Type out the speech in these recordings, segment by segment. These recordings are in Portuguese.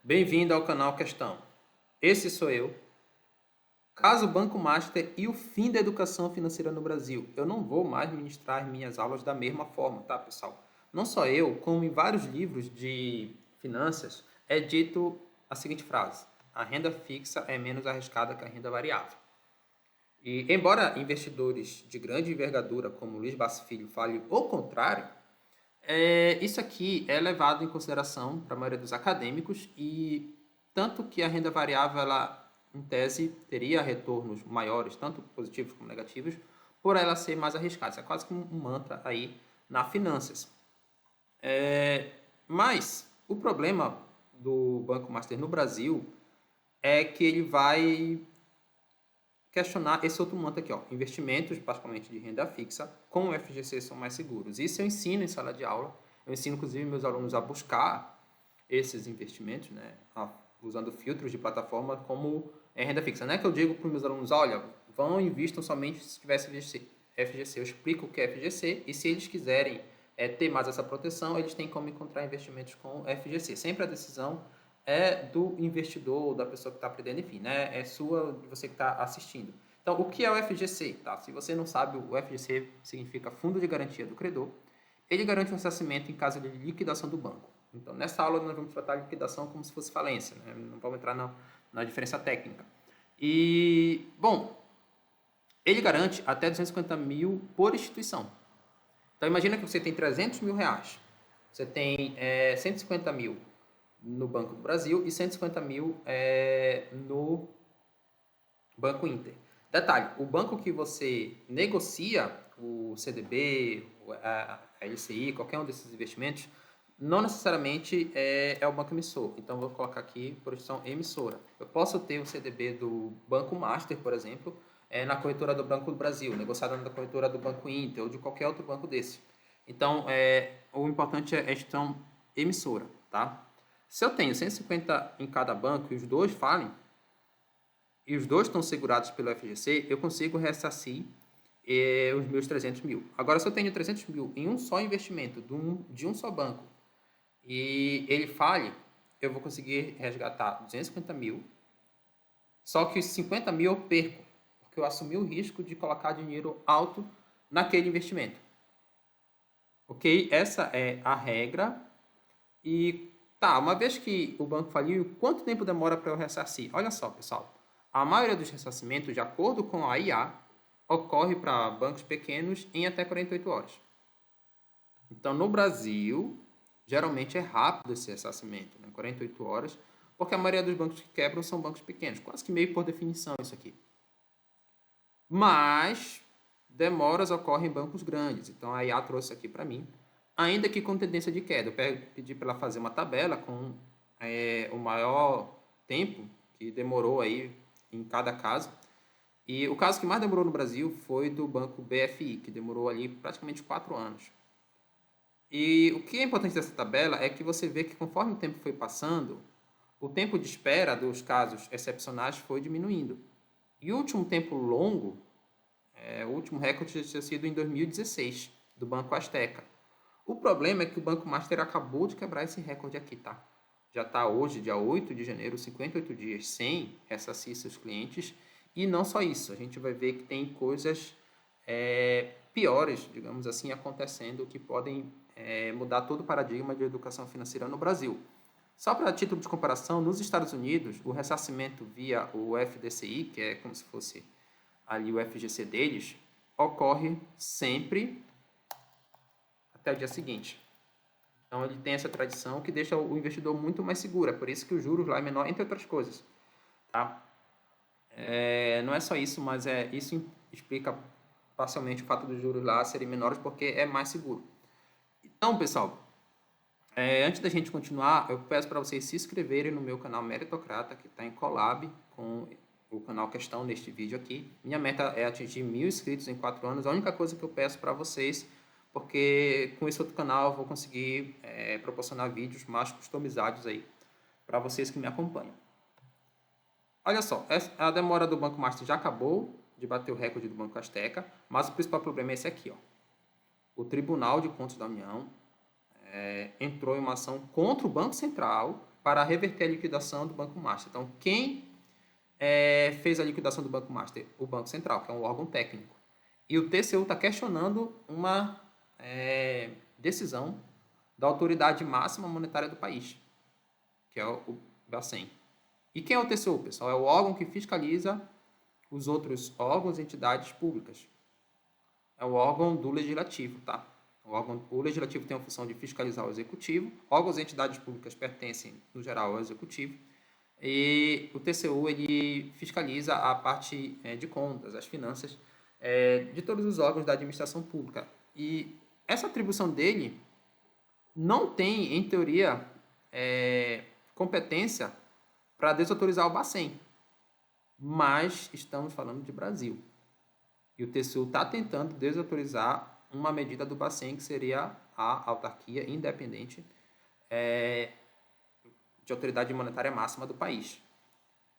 Bem-vindo ao canal Questão. Esse sou eu. Caso Banco Master e o fim da educação financeira no Brasil. Eu não vou mais ministrar minhas aulas da mesma forma, tá, pessoal? Não só eu, como em vários livros de finanças, é dito a seguinte frase: a renda fixa é menos arriscada que a renda variável. E, embora investidores de grande envergadura, como Luiz Bassi Filho, falem o contrário, isso aqui é levado em consideração para a maioria dos acadêmicos e tanto que a renda variável, ela, em tese, teria retornos maiores, tanto positivos como negativos, por ela ser mais arriscada. Isso é quase que um mantra aí na finanças. Mas o problema do Banco Master no Brasil é que ele vai questionar esse outro mantra aqui, ó. Investimentos, particularmente de renda fixa, com o FGC são mais seguros. Isso eu ensino em sala de aula. Eu ensino, inclusive, meus alunos a buscar esses investimentos, né, usando filtros de plataforma como renda fixa. Não é que eu digo para os meus alunos, olha, vão e investam somente se tiver FGC. Eu explico o que é FGC e se eles quiserem ter mais essa proteção, eles têm como encontrar investimentos com FGC. Sempre a decisão é do investidor, da pessoa que está aprendendo, enfim, né? É sua, de você que está assistindo. Então, o que é o FGC? Tá? Se você não sabe, o FGC significa Fundo de Garantia do Credor. Ele garante um ressarcimento em caso de liquidação do banco. Então, nessa aula, nós vamos tratar a liquidação como se fosse falência, né? Não vamos entrar na diferença técnica. E, bom, ele garante até 250 mil por instituição. Então, imagina que você tem 300 mil reais. Você tem 150 mil no Banco do Brasil e 150 mil no Banco Inter. Detalhe, o banco que você negocia, o CDB, a LCI, qualquer um desses investimentos, não necessariamente é o banco emissor. Então, vou colocar aqui por opção emissora. Eu posso ter o CDB do Banco Master, por exemplo, na corretora do Banco do Brasil, negociado na corretora do Banco Inter ou de qualquer outro banco desse. Então, o importante é a gestão emissora, tá? Se eu tenho 150 em cada banco e os dois falem, e os dois estão segurados pelo FGC, eu consigo ressarcir os meus 300 mil. Agora, se eu tenho 300 mil em um só investimento, de um só banco, e ele fale, eu vou conseguir resgatar 250 mil, só que os 50 mil eu perco, porque eu assumi o risco de colocar dinheiro alto naquele investimento. Ok? Essa é a regra. E tá, uma vez que o banco faliu, quanto tempo demora para eu ressarcir? Olha só, pessoal. A maioria dos ressarcimentos, de acordo com a IA, ocorre para bancos pequenos em até 48 horas. Então, no Brasil, geralmente é rápido esse ressarcimento, né? 48 horas, porque a maioria dos bancos que quebram são bancos pequenos, quase que meio por definição isso aqui. Mas demoras ocorrem em bancos grandes. Então, a IA trouxe aqui para mim, ainda que com tendência de queda. Eu pedi para ela fazer uma tabela com o maior tempo que demorou aí em cada caso. E o caso que mais demorou no Brasil foi do banco BFI, que demorou ali praticamente 4 anos. E o que é importante dessa tabela é que você vê que conforme o tempo foi passando, o tempo de espera dos casos excepcionais foi diminuindo. E o último tempo longo, o último recorde tinha sido em 2016, do Banco Azteca. O problema é que o Banco Master acabou de quebrar esse recorde aqui, tá? Já está hoje, dia 8 de janeiro, 58 dias sem ressarcir seus clientes. E não só isso, a gente vai ver que tem coisas piores, digamos assim, acontecendo que podem mudar todo o paradigma de educação financeira no Brasil. Só para título de comparação, nos Estados Unidos, o ressarcimento via o FDCI, que é como se fosse ali o FGC deles, ocorre sempre até o dia seguinte. Então, ele tem essa tradição que deixa o investidor muito mais seguro. É por isso que os juros lá é menor, entre outras coisas. Tá? Não é só isso, mas isso explica parcialmente o fato dos juros lá serem menores, porque é mais seguro. Então, pessoal, antes da gente continuar, eu peço para vocês se inscreverem no meu canal Meritocrata, que está em collab com o canal Questão neste vídeo aqui. Minha meta é atingir 1.000 inscritos em 4 anos. A única coisa que eu peço para vocês, porque com esse outro canal eu vou conseguir proporcionar vídeos mais customizados aí para vocês que me acompanham. Olha só, a demora do Banco Master já acabou de bater o recorde do Banco Azteca, mas o principal problema é esse aqui, ó. O Tribunal de Contas da União entrou em uma ação contra o Banco Central para reverter a liquidação do Banco Master. Então, quem fez a liquidação do Banco Master? O Banco Central, que é um órgão técnico. E o TCU está questionando uma decisão da autoridade máxima monetária do país, que é o Bacen. E quem é o TCU, pessoal? É o órgão que fiscaliza os outros órgãos e entidades públicas. É o órgão do legislativo, tá? O legislativo tem a função de fiscalizar o executivo, órgãos e entidades públicas pertencem, no geral, ao executivo, e o TCU ele fiscaliza a parte de contas, as finanças de todos os órgãos da administração pública. E essa atribuição dele não tem, em teoria, competência para desautorizar o Bacen. Mas estamos falando de Brasil. E o TCU está tentando desautorizar uma medida do Bacen, que seria a autarquia independente de autoridade monetária máxima do país.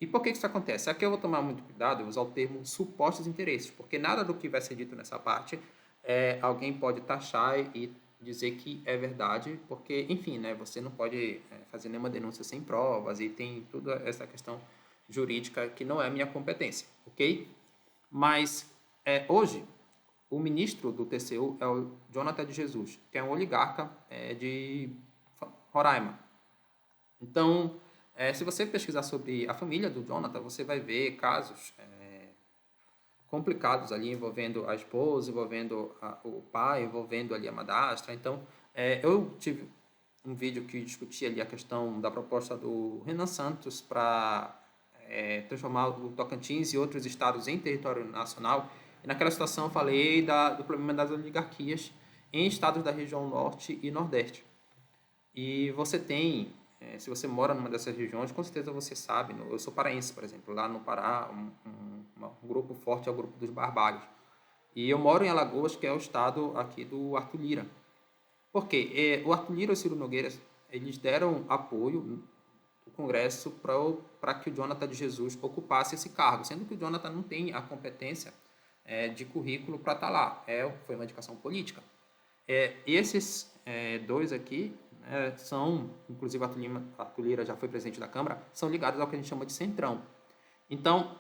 E por que isso acontece? Aqui eu vou tomar muito cuidado em usar o termo supostos interesses, porque nada do que vai ser dito nessa parte alguém pode taxar e dizer que é verdade, porque, enfim, né, você não pode fazer nenhuma denúncia sem provas e tem toda essa questão jurídica que não é minha competência, ok? Mas hoje, o ministro do TCU é o Jonathan de Jesus, que é um oligarca de Roraima. Então, se você pesquisar sobre a família do Jonathan, você vai ver casos complicados ali envolvendo a esposa, envolvendo o pai, envolvendo ali a madrasta. Então, eu tive um vídeo que discutia ali a questão da proposta do Renan Santos para transformar o Tocantins e outros estados em território nacional. E naquela situação eu falei do problema das oligarquias em estados da região norte e nordeste. E você tem, se você mora numa dessas regiões, com certeza você sabe, eu sou paraense, por exemplo, lá no Pará, um grupo forte é o grupo dos Barbalhos. E eu moro em Alagoas, que é o estado aqui do Arthur Lira. Por quê? O Arthur Lira e o Ciro Nogueira, eles deram apoio do Congresso para que o Jonathan de Jesus ocupasse esse cargo, sendo que o Jonathan não tem a competência de currículo para estar lá. Foi uma indicação política. Esses dois aqui são, inclusive Arthur Lira já foi presidente da Câmara, são ligados ao que a gente chama de Centrão. Então,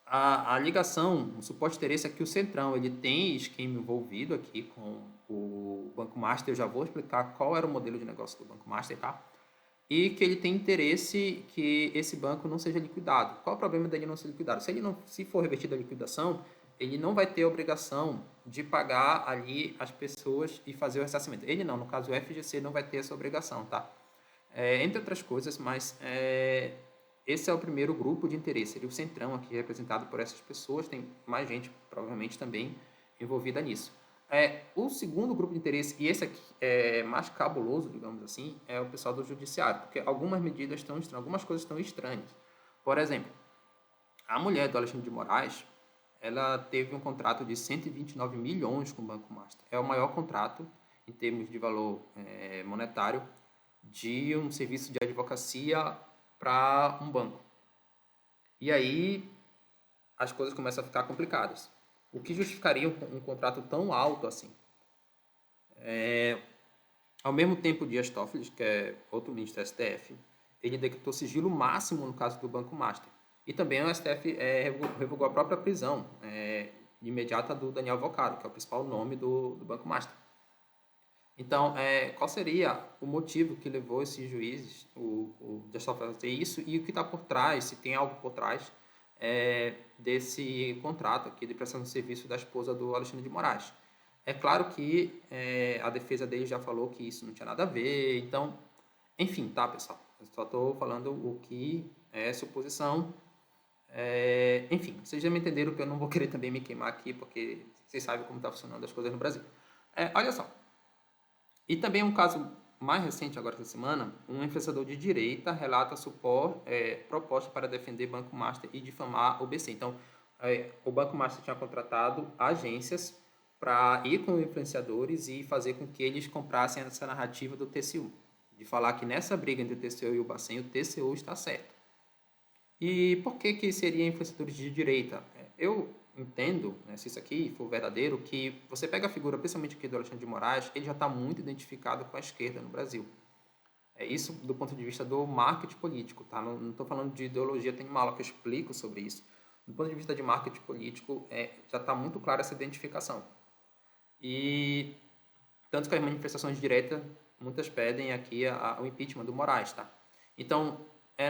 a ligação, o suposto interesse é que o Centrão ele tem esquema envolvido aqui com o Banco Master. Eu já vou explicar qual era o modelo de negócio do Banco Master, tá? E que ele tem interesse que esse banco não seja liquidado. Qual o problema dele não ser liquidado? Se for revertida a liquidação, ele não vai ter a obrigação de pagar ali as pessoas e fazer o ressarcimento. Ele não, no caso o FGC não vai ter essa obrigação, tá? Entre outras coisas, mas esse é o primeiro grupo de interesse, seria o Centrão aqui representado por essas pessoas, tem mais gente provavelmente também envolvida nisso. O segundo grupo de interesse, e esse aqui é mais cabuloso, digamos assim, é o pessoal do judiciário, porque algumas medidas estão estranhas, algumas coisas estão estranhas. Por exemplo, a mulher do Alexandre de Moraes, ela teve um contrato de 129 milhões com o Banco Master. É o maior contrato, em termos de valor monetário, de um serviço de advocacia para um banco. E aí as coisas começam a ficar complicadas. O que justificaria um contrato tão alto assim? Ao mesmo tempo, o Dias Toffoli, que é outro ministro do STF, ele decretou sigilo máximo no caso do Banco Master. E também o STF revogou a própria prisão imediata do Daniel Vocaro, que é o principal nome do Banco Master. Então, qual seria o motivo que levou esses juízes, o Dias Toffoli, a fazer isso, e o que está por trás, se tem algo por trás desse contrato aqui de prestação de serviço da esposa do Alexandre de Moraes? É claro que a defesa dele já falou que isso não tinha nada a ver, então, enfim, tá, pessoal? Eu só estou falando o que é suposição. Enfim, vocês já me entenderam que eu não vou querer também me queimar aqui, porque vocês sabem como está funcionando as coisas no Brasil. Olha só. E também um caso mais recente, agora essa semana, um influenciador de direita relata proposta para defender Banco Master e difamar o BC. Então, o Banco Master tinha contratado agências para ir com influenciadores e fazer com que eles comprassem essa narrativa do TCU, de falar que nessa briga entre o TCU e o Bacen, o TCU está certo. E por que seria influenciadores de direita? Eu entendo, né, se isso aqui for verdadeiro, que você pega a figura, principalmente aqui do Alexandre de Moraes, ele já está muito identificado com a esquerda no Brasil. É isso do ponto de vista do marketing político, tá? Não estou falando de ideologia, tem uma aula que eu explico sobre isso. Do ponto de vista de marketing político, já está muito clara essa identificação. E tanto que as manifestações diretas, muitas pedem aqui o impeachment do Moraes, tá? Então,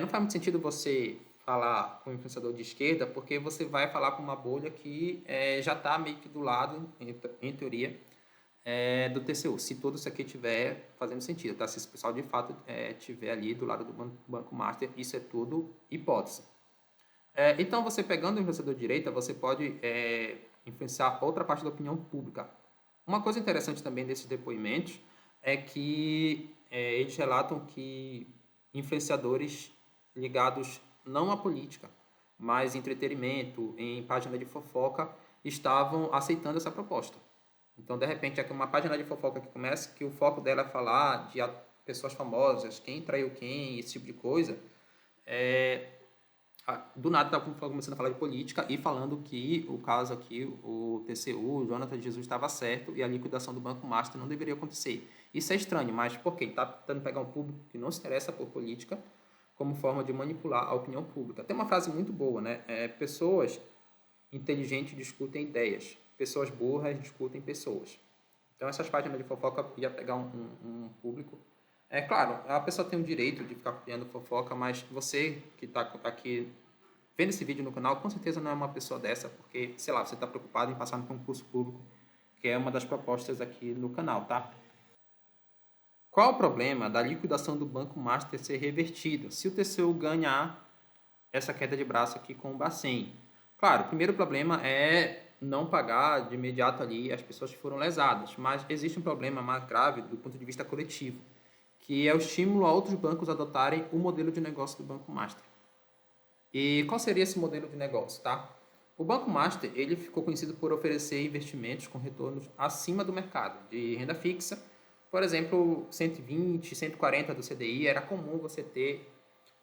não faz muito sentido você falar com um influenciador de esquerda, porque você vai falar com uma bolha que já está meio que do lado, em teoria, do TCU, se tudo isso aqui estiver fazendo sentido, tá? Se esse pessoal de fato estiver ali do lado do Banco Master, isso é tudo hipótese. Então, você pegando o influenciador de direita, você pode influenciar outra parte da opinião pública. Uma coisa interessante também desses depoimentos é que eles relatam que influenciadores ligados não à política, mas entretenimento, em página de fofoca, estavam aceitando essa proposta. Então, de repente, aqui uma página de fofoca que começa, que o foco dela é falar de pessoas famosas, quem traiu quem, esse tipo de coisa, do nada estava começando a falar de política e falando que o caso aqui, o TCU, o Jonathan Jesus, estava certo e a liquidação do Banco Master não deveria acontecer. Isso é estranho, mas por quê? Ele está tentando pegar um público que não se interessa por política como forma de manipular a opinião pública. Tem uma frase muito boa, né? Pessoas inteligentes discutem ideias, pessoas burras discutem pessoas. Então, essas páginas de fofoca ia pegar um público. É claro, a pessoa tem o direito de ficar copiando fofoca, mas você que está aqui vendo esse vídeo no canal, com certeza não é uma pessoa dessa, porque, sei lá, você está preocupado em passar no concurso público, que é uma das propostas aqui no canal, tá? Qual o problema da liquidação do Banco Master ser revertida se o TCU ganhar essa queda de braço aqui com o Bacen? Claro, o primeiro problema é não pagar de imediato ali as pessoas que foram lesadas, mas existe um problema mais grave do ponto de vista coletivo, que é o estímulo a outros bancos adotarem o modelo de negócio do Banco Master. E qual seria esse modelo de negócio, tá? O Banco Master, ele ficou conhecido por oferecer investimentos com retornos acima do mercado, de renda fixa. Por exemplo, 120, 140 do CDI, era comum você ter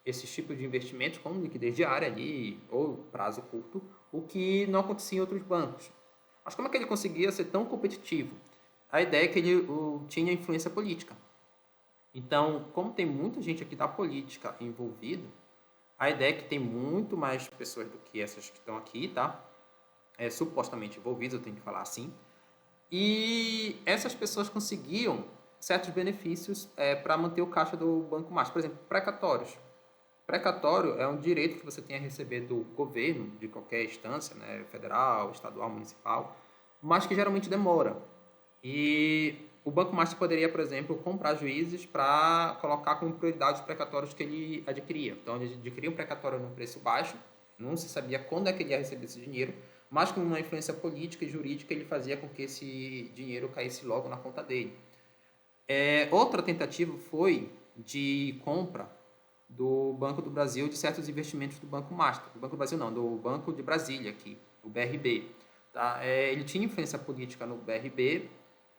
esses tipos de investimentos com liquidez diária ali, ou prazo curto, o que não acontecia em outros bancos. Mas como é que ele conseguia ser tão competitivo? A ideia é que ele tinha influência política. Então, como tem muita gente aqui da política envolvida, a ideia é que tem muito mais pessoas do que essas que estão aqui, tá? Supostamente envolvidas, eu tenho que falar assim. E essas pessoas conseguiam certos benefícios para manter o caixa do Banco Master. Por exemplo, precatórios. Precatório é um direito que você tem a receber do governo, de qualquer instância, né? Federal, estadual, municipal, mas que geralmente demora. E o Banco Master poderia, por exemplo, comprar juízes para colocar como prioridade os precatórios que ele adquiria. Então, ele adquiria um precatório num preço baixo, não se sabia quando é que ele ia receber esse dinheiro, mas com uma influência política e jurídica, ele fazia com que esse dinheiro caísse logo na conta dele. Outra tentativa foi de compra do Banco do Brasil de certos investimentos do Banco Master. Do Banco do Brasil não, do Banco de Brasília aqui, o BRB. Tá? Ele tinha influência política no BRB.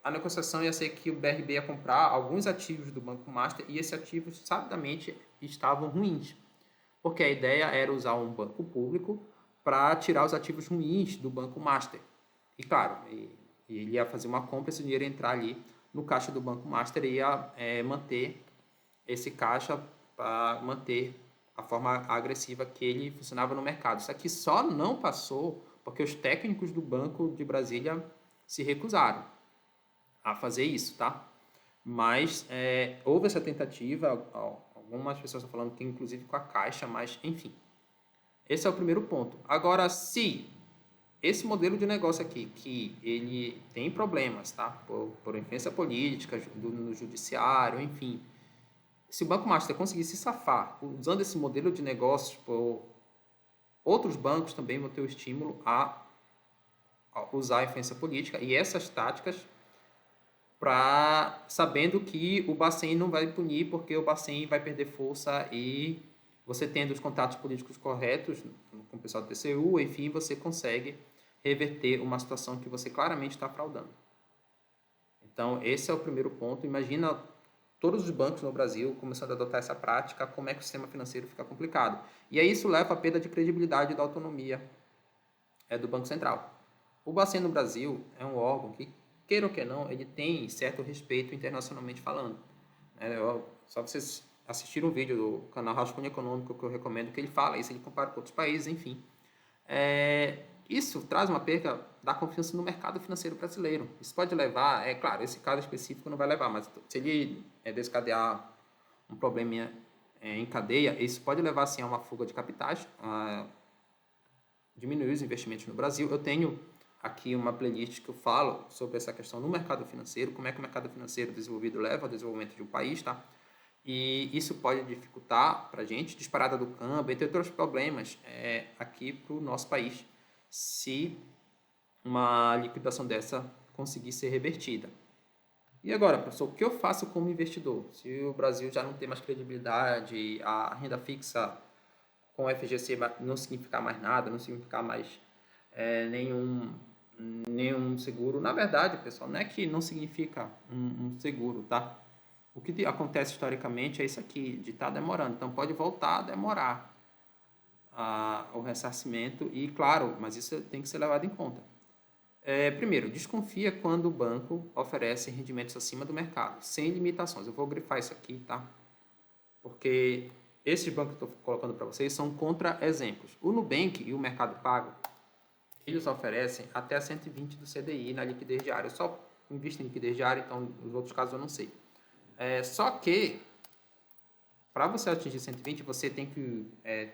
A negociação ia ser que o BRB ia comprar alguns ativos do Banco Master e esses ativos, sabidamente, estavam ruins. Porque a ideia era usar um banco público para tirar os ativos ruins do Banco Master. E, claro, ele ia fazer uma compra, esse dinheiro ia entrar ali no caixa do Banco Master e ia manter esse caixa para manter a forma agressiva que ele funcionava no mercado. Isso aqui só não passou porque os técnicos do Banco de Brasília se recusaram a fazer isso, tá? Mas houve essa tentativa, algumas pessoas estão falando que inclusive com a Caixa, mas enfim. Esse é o primeiro ponto. Agora, se esse modelo de negócio aqui, que ele tem problemas, tá? Por influência política, no judiciário, enfim. Se o Banco Master conseguir se safar usando esse modelo de negócio, outros bancos também vão ter o estímulo a usar a influência política e essas táticas sabendo que o Bacen não vai punir porque o Bacen vai perder força e você tendo os contatos políticos corretos com o pessoal do TCU, enfim, você consegue reverter uma situação que você claramente está fraudando. Então, esse é o primeiro ponto. Imagina todos os bancos no Brasil começando a adotar essa prática, como é que o sistema financeiro fica complicado. E aí isso leva à perda de credibilidade da autonomia do Banco Central. O Bacen no Brasil é um órgão que, queira ou que não, ele tem certo respeito internacionalmente falando. Só vocês assistirem um vídeo do canal Rascunho Econômico que eu recomendo, que ele fala isso, ele compara com outros países, enfim. Isso traz uma perda da confiança no mercado financeiro brasileiro. Isso pode levar, claro, esse caso específico não vai levar, mas se ele descadear um probleminha em cadeia, isso pode levar, sim, a uma fuga de capitais, a diminuir os investimentos no Brasil. Eu tenho aqui uma playlist que eu falo sobre essa questão no mercado financeiro, como é que o mercado financeiro desenvolvido leva ao desenvolvimento de um país, tá? E isso pode dificultar para a gente disparada do câmbio, entre outros problemas, aqui para o nosso país, se uma liquidação dessa conseguir ser revertida. E agora, professor, o que eu faço como investidor? Se o Brasil já não tem mais credibilidade, a renda fixa com o FGC não significar mais nada, não significar mais nenhum seguro. Na verdade, pessoal, não é que não significa um seguro, tá? O que acontece historicamente é isso aqui, de estar demorando. Então, pode voltar a demorar o ressarcimento e, claro, mas isso tem que ser levado em conta. Primeiro, desconfia quando o banco oferece rendimentos acima do mercado, sem limitações. Eu vou grifar isso aqui, tá? Porque esses bancos que eu estou colocando para vocês são contra-exemplos. O Nubank e o Mercado Pago, eles oferecem até 120 do CDI na liquidez diária. Eu só invisto em liquidez diária, então nos outros casos eu não sei. Só que, para você atingir 120, você tem que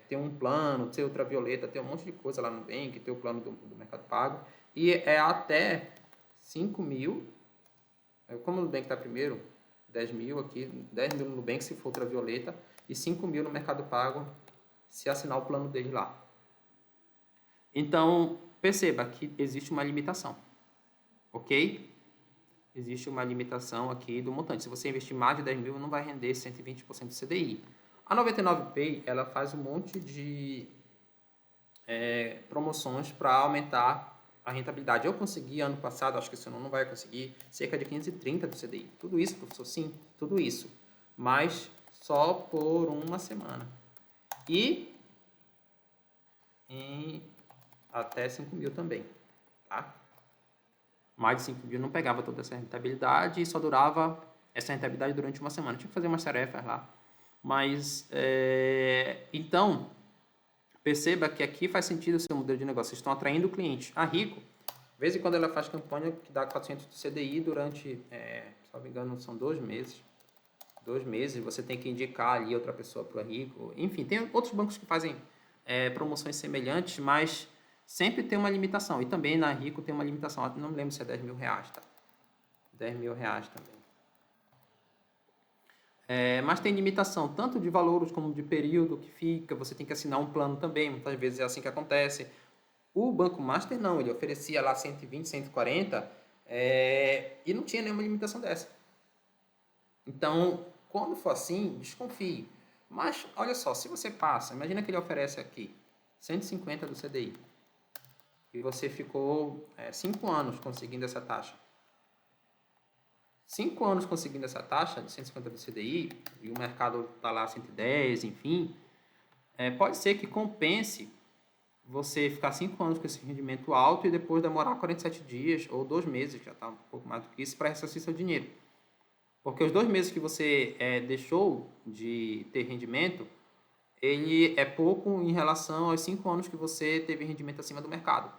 ter um plano, ter ultravioleta, ter um monte de coisa lá no Nubank, ter o plano do Mercado Pago. E até 5 mil, como o Nubank está primeiro, 10 mil aqui, 10 mil no Nubank se for ultravioleta, e 5 mil no Mercado Pago se assinar o plano dele lá. Então, perceba que existe uma limitação, ok? Existe uma limitação aqui do montante. Se você investir mais de 10 mil, não vai render 120% do CDI. A 99Pay, ela faz um monte de promoções para aumentar a rentabilidade. Eu consegui ano passado, acho que esse ano não vai conseguir, cerca de 530 do CDI. Tudo isso, professor? Sim, tudo isso. Mas só por uma semana. E em até 5 mil também, tá? Mais de 5 mil não pegava toda essa rentabilidade e só durava essa rentabilidade durante uma semana. Tinha que fazer umas tarefas lá. Mas, então, perceba que aqui faz sentido o seu modelo de negócio. Vocês estão atraindo o cliente. A Rico, de vez em quando ela faz campanha que dá 400 do CDI durante, se não me engano, são 2 meses. 2 meses, você tem que indicar ali outra pessoa para o Rico. Enfim, tem outros bancos que fazem promoções semelhantes, mas sempre tem uma limitação. E também na Rico tem uma limitação. Eu não me lembro se é 10 mil reais, tá? 10 mil reais também. Mas tem limitação tanto de valores como de período que fica. Você tem que assinar um plano também. Muitas vezes é assim que acontece. O Banco Master não. Ele oferecia lá 120, 140 e não tinha nenhuma limitação dessa. Então, quando for assim, desconfie. Mas, olha só, se você passa, imagina que ele oferece aqui 150 do CDI e você ficou 5 anos conseguindo essa taxa. 5 anos conseguindo essa taxa de 150 do CDI e o mercado está lá 110, enfim, pode ser que compense você ficar 5 anos com esse rendimento alto e depois demorar 47 dias ou 2 meses, já está um pouco mais do que isso, para ressarcir seu dinheiro. Porque os 2 meses que você deixou de ter rendimento, ele é pouco em relação aos 5 anos que você teve rendimento acima do mercado.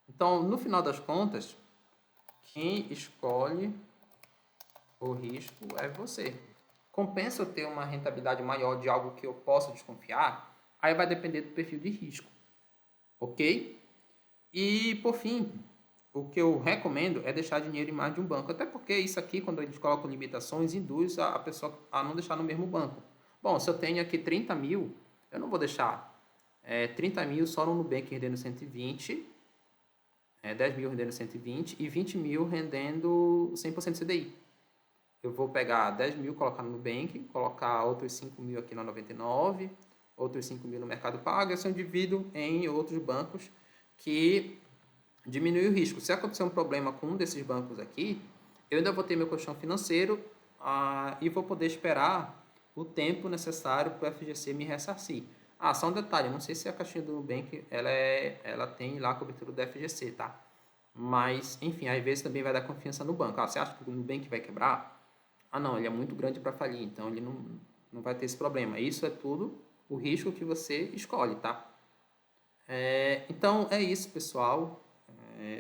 Então, no final das contas, quem escolhe o risco é você. Compensa eu ter uma rentabilidade maior de algo que eu possa desconfiar? Aí vai depender do perfil de risco. Ok? E, por fim, o que eu recomendo é deixar dinheiro em mais de um banco. Até porque isso aqui, quando eles colocam limitações, induz a pessoa a não deixar no mesmo banco. Bom, se eu tenho aqui 30 mil, eu não vou deixar 30 mil só no Nubank rendendo 120, 10 mil rendendo 120 e 20 mil rendendo 100% CDI. Eu vou pegar 10 mil, colocar no Nubank, colocar outros 5 mil aqui na 99, outros 5 mil no Mercado Pago, e assim eu divido em outros bancos que diminuem o risco. Se acontecer um problema com um desses bancos aqui, eu ainda vou ter meu colchão financeiro e vou poder esperar o tempo necessário para o FGC me ressarcir. Só um detalhe, não sei se a caixinha do Nubank ela tem lá a cobertura do FGC, tá? Mas, enfim, às vezes também vai dar confiança no banco. Você acha que o Nubank vai quebrar? ah não, ele é muito grande para falir, então ele não vai ter esse problema. Isso é tudo o risco que você escolhe, tá? Então é isso, pessoal.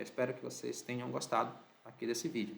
Espero que vocês tenham gostado aqui desse vídeo.